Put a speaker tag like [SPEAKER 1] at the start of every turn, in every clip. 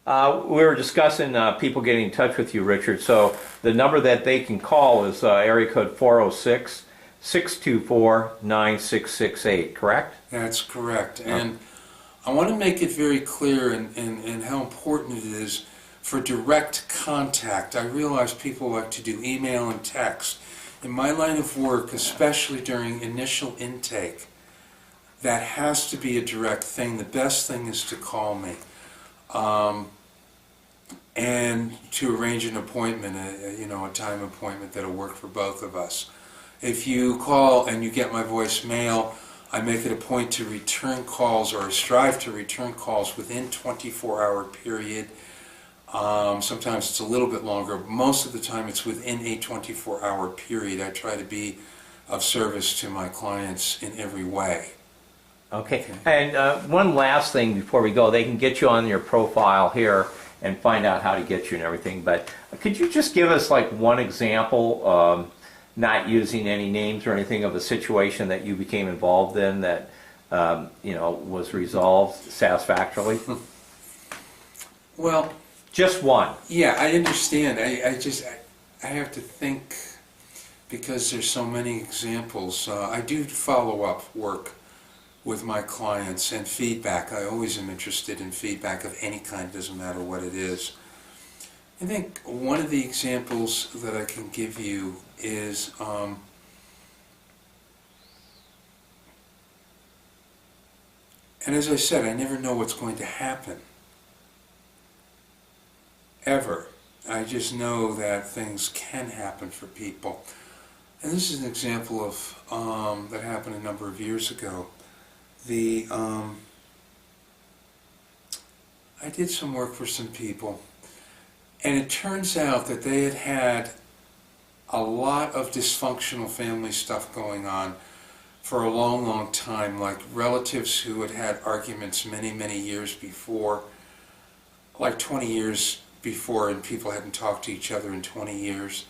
[SPEAKER 1] We were discussing people getting in touch with you, Richard. So the number that they can call is area code 406-624-9668, correct?
[SPEAKER 2] That's correct. And I want to make it very clear in how important it is for direct contact. I realize people like to do email and text. In my line of work, especially during initial intake, that has to be a direct thing. The best thing is to call me. And to arrange an appointment, a time appointment that'll work for both of us. If you call and you get my voicemail, I make it a point to return calls, or strive to return calls within 24-hour period. Sometimes it's a little bit longer. Most of the time it's within a 24-hour period. I try to be of service to my clients in every way.
[SPEAKER 1] Okay. And one last thing before we go, they can get you on your profile here and find out how to get you and everything. But could you just give us like one example, not using any names or anything, of a situation that you became involved in that was resolved satisfactorily?
[SPEAKER 2] Well,
[SPEAKER 1] just one.
[SPEAKER 2] Yeah, I understand. I have to think, because there's so many examples. I do follow-up work with my clients and feedback. I always am interested in feedback of any kind, doesn't matter what it is. I think one of the examples that I can give you is and as I said, I never know what's going to happen. Ever. I just know that things can happen for people. And this is an example of that happened a number of years ago. I did some work for some people, and it turns out that they had had a lot of dysfunctional family stuff going on for a long, long time, like relatives who had had arguments many, many years before, like 20 years before, and people hadn't talked to each other in 20 years,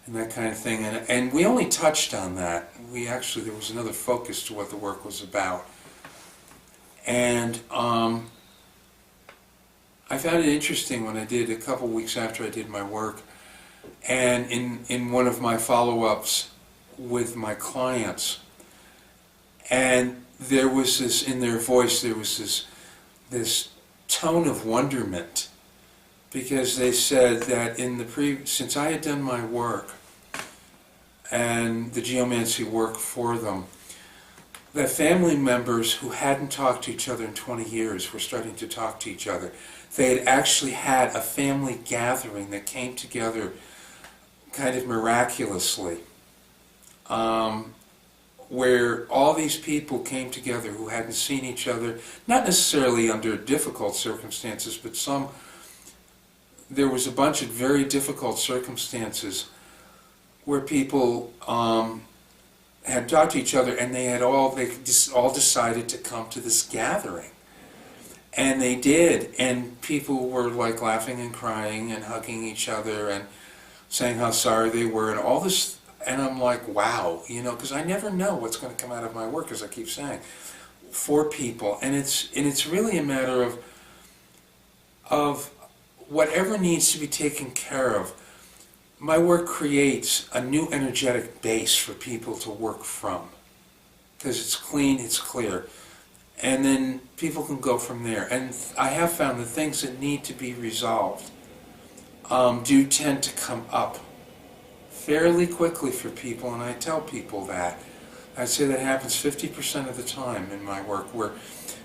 [SPEAKER 2] and that kind of thing. And we only touched on that. There was another focus to what the work was about. And I found it interesting when I did, a couple weeks after I did my work, and in one of my follow-ups with my clients, and there was this, in their voice, there was this tone of wonderment, because they said that since I had done my work and the geomancy work for them, that family members who hadn't talked to each other in 20 years were starting to talk to each other. They had actually had a family gathering that came together kind of miraculously, where all these people came together who hadn't seen each other, not necessarily under difficult circumstances, but there was a bunch of very difficult circumstances where people had talked to each other, and they all decided to come to this gathering. And they did, and people were like laughing and crying and hugging each other and saying how sorry they were and all this. And I'm like, wow, because I never know what's going to come out of my work, as I keep saying, for people. And it's really a matter of whatever needs to be taken care of. My work creates a new energetic base for people to work from, because it's clean, it's clear, and then people can go from there. And I have found the things that need to be resolved do tend to come up fairly quickly for people, and I tell people that. I'd say that happens 50% of the time in my work, where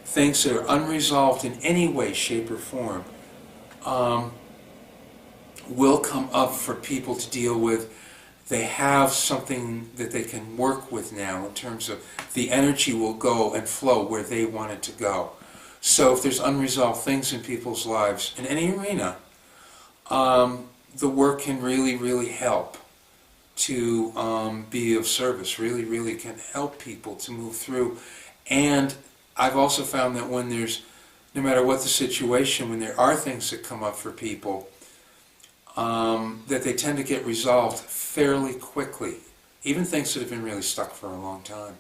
[SPEAKER 2] things that are unresolved in any way, shape, or form will come up for people to deal with. They have something that they can work with now in terms of the energy will go and flow where they want it to go. So if there's unresolved things in people's lives in any arena, the work can really, really help to be of service, really, really can help people to move through. And I've also found that when there's, no matter what the situation, when there are things that come up for people, that they tend to get resolved fairly quickly, even things that have been really stuck for a long time.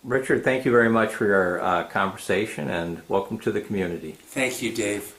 [SPEAKER 1] Richard, thank you very much for your conversation, and welcome to the community.
[SPEAKER 2] Thank you, Dave.